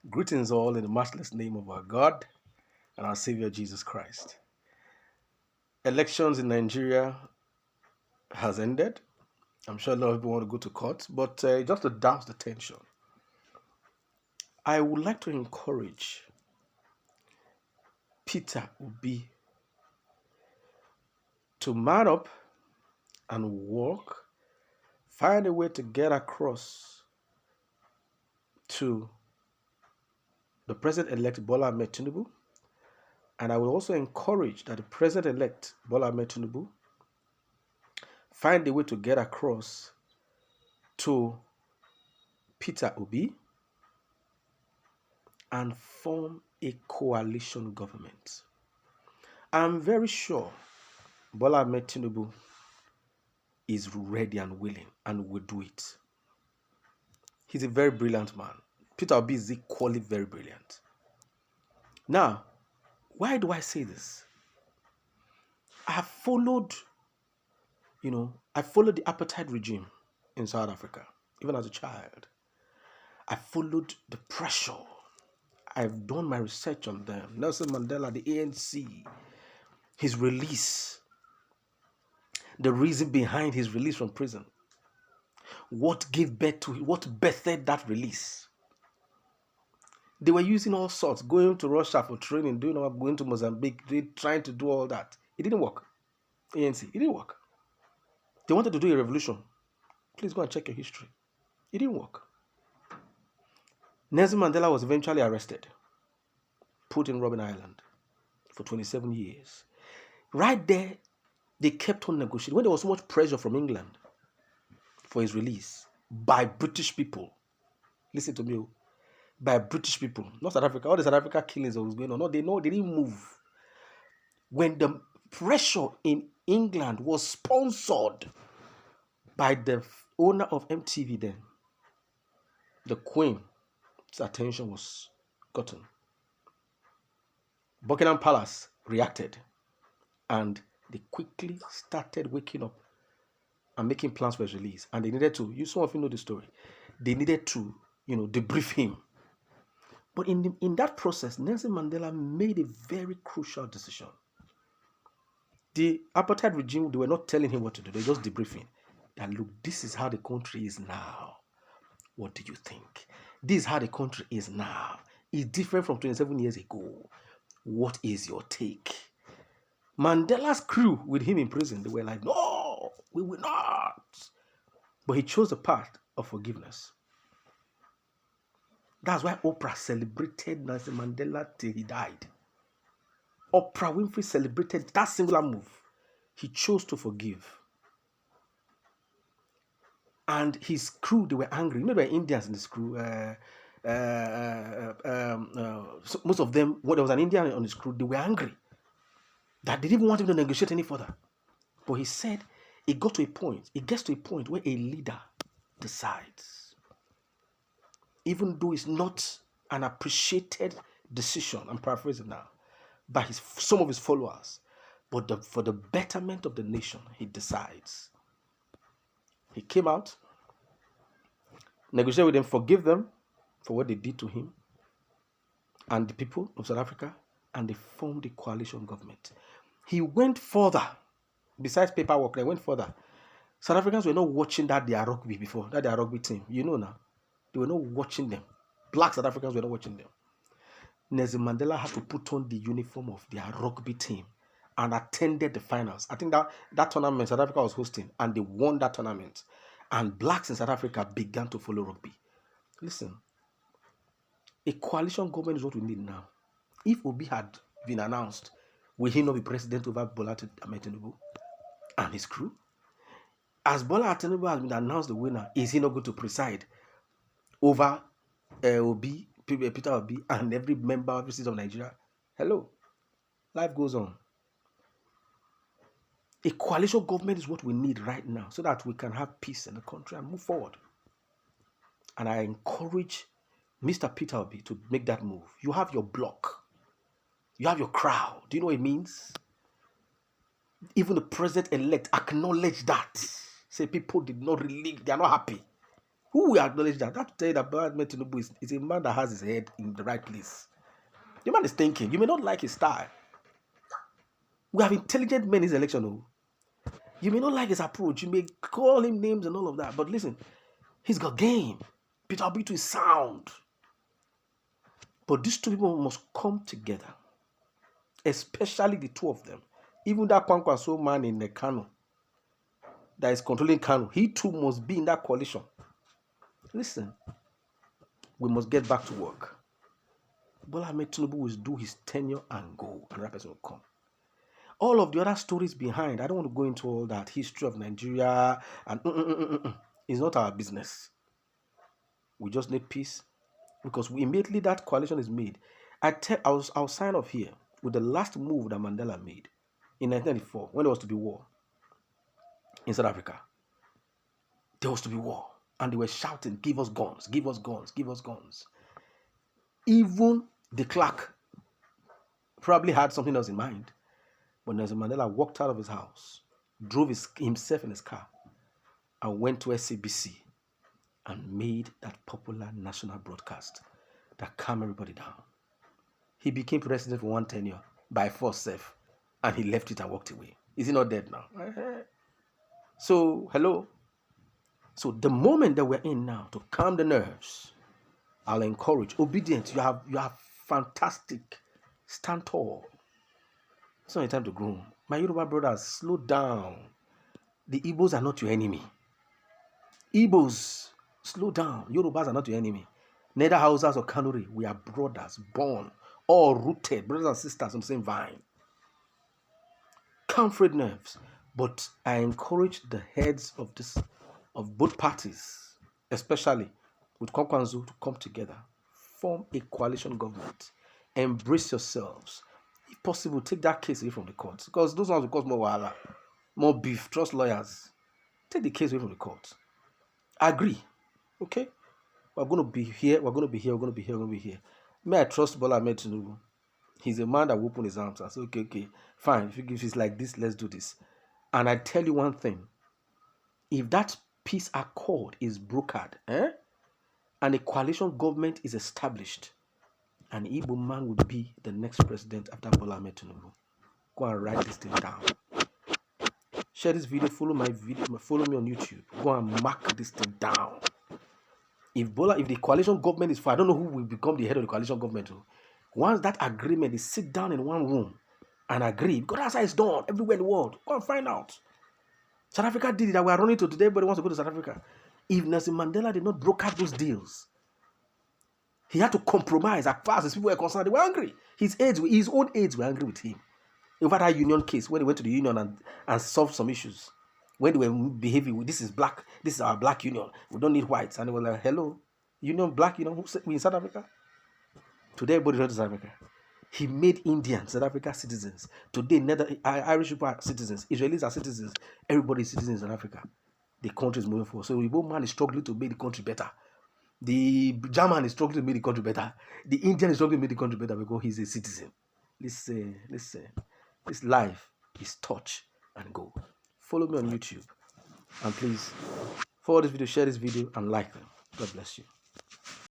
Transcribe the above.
Greetings all in the matchless name of our God and our Savior Jesus Christ. Elections in Nigeria has ended. I'm sure a lot of people want to go to court, but just to douse the tension, I would like to encourage Peter Obi to man up and work, find a way to get across to the President-elect Bola Ahmed Tinubu. And I will also encourage that the President-elect Bola Ahmed Tinubu find a way to get across to Peter Obi and form a coalition government. I'm very sure Bola Ahmed Tinubu is ready and willing and will do it. He's a very brilliant man. Peter Obi is equally very brilliant. Now, why do I say this? I have followed, I followed the apartheid regime in South Africa, even as a child. I followed the pressure. I've done my research on them. Nelson Mandela, the ANC, his release, the reason behind his release from prison, what gave birth to, what birthed that release. They were using all sorts, going to Russia for training, going to Mozambique, trying to do all that. It didn't work. ANC, it didn't work. They wanted to do a revolution. Please go and check your history. It didn't work. Nelson Mandela was eventually arrested, put in Robben Island for 27 years. Right there, they kept on negotiating. When there was so much pressure from England for his release by British people, listen to me, by British people, not South Africa, all the South Africa killings that was going on, no, they didn't move. When the pressure in England was sponsored by the owner of MTV then, the Queen's attention was gotten. Buckingham Palace reacted and they quickly started waking up and making plans for his release. And they needed to, some of you know the story, they needed to, debrief him. But in that process, Nelson Mandela made a very crucial decision. The apartheid regime, they were not telling him what to do. They were just debriefing. That, look, this is how the country is now. What do you think? This is how the country is now. It's different from 27 years ago. What is your take? Mandela's crew with him in prison, they were like, no, we will not. But he chose the path of forgiveness. That's why Oprah celebrated Nelson Mandela till he died. Oprah Winfrey celebrated that singular move. He chose to forgive. And his crew, they were angry. There were Indians in his crew. So most of them, there was an Indian on his crew, they were angry that they didn't want him to negotiate any further. But he said it gets to a point where a leader decides. Even though it's not an appreciated decision, I'm paraphrasing now, by some of his followers, but for the betterment of the nation, he decides. He came out, negotiated with them, forgive them for what they did to him and the people of South Africa, and they formed a coalition government. He went further. Besides paperwork, they went further. South Africans were not watching their rugby before, their rugby team. Now. They were not watching them. Black South Africans were not watching them. Nelson Mandela had to put on the uniform of their rugby team and attended the finals. I think that tournament South Africa was hosting, and they won that tournament. And blacks in South Africa began to follow rugby. Listen, a coalition government is what we need now. If Obi had been announced, will he not be president over Bola Ahmed Tinubu and his crew? As Bola Ahmed Tinubu has been announced the winner, is he not going to preside over Obi, Peter Obi, and every member of the city of Nigeria? Hello, life goes on. A coalition government is what we need right now so that we can have peace in the country and move forward. And I encourage Mr. Peter Obi to make that move. You have your block. You have your crowd. Do you know what it means? Even the president-elect acknowledged that. Say people did not relieve, they are not happy. Who will acknowledge that? That to tell you that Bola Ahmed Tinubu is a man that has his head in the right place. The man is thinking. You may not like his style. We have intelligent men in this election. Oh. You may not like his approach. You may call him names and all of that. But listen, he's got game. Peter Obi is sound. But these two people must come together. Especially the two of them. Even that Kwankwaso man in the Kano that is controlling Kano, he too must be in that coalition. Listen, we must get back to work. Bola Ahmed Tinubu will do his tenure and go, and that person will come. All of the other stories behind, I don't want to go into all that history of Nigeria, and it's not our business. We just need peace, because immediately that coalition is made, I'll sign off here with the last move that Mandela made in 1994 when there was to be war in South Africa. There was to be war, and they were shouting, "Give us guns, give us guns, give us guns." Even de Klerk probably had something else in mind. When Nelson Mandela walked out of his house, drove himself in his car, and went to SABC and made that popular national broadcast that calmed everybody down. He became president for one tenure by force self, and he left it and walked away. Is he not dead now? So, hello. So the moment that we're in now, to calm the nerves, I'll encourage obedience. You have fantastic. Stand tall. It's not a time to groom. My Yoruba brothers, slow down. The Igbos are not your enemy. Igbos, slow down. Yorubas are not your enemy. Neither Hausas or Kanuri. We are brothers, born, all rooted, brothers and sisters on the same vine. Calm frayed nerves. But I encourage the heads of both parties, especially with Kwankwaso, to come together, form a coalition government, embrace yourselves. If possible, take that case away from the courts, because those ones will cause more wahala, more beef. Trust lawyers. Take the case away from the courts. Agree, okay? We're going to be here. We're going to be here. We're going to be here. We're going to be here. May I trust Bola Ahmed Tinubu? He's a man that will open his arms and say, okay, fine. If it's like this, let's do this. And I tell you one thing: if that peace accord is brokered, and a coalition government is established, an Igbo man would be the next president after Bola Ahmed Tinubu. Go and write this thing down. Share this video, follow my video, follow me on YouTube. Go and mark this thing down. If the coalition government is for, I don't know who will become the head of the coalition government. Once that agreement is sit down in one room and agree, because that's how it's done everywhere in the world. Go and find out. South Africa did it, that we are running to today. Everybody wants to go to South Africa. If Nelson Mandela did not broker those deals, he had to compromise. As far as people were concerned, they were angry. His own aides were angry with him over that union case, when they went to the union and solved some issues. When they were behaving, this is black, this is our black union, we don't need whites. And they were like, hello, union, black union, we in South Africa? Today, everybody went to South Africa. He made Indians, South Africa citizens. Today, Irish people are citizens. Israelis are citizens. Everybody is citizens in South Africa. The country is moving forward. So the Igbo man is struggling to make the country better. The German is struggling to make the country better. The Indian is struggling to make the country better because he's a citizen. Listen. This life is touch and go. Follow me on YouTube. And please, forward this video, share this video, and like them. God bless you.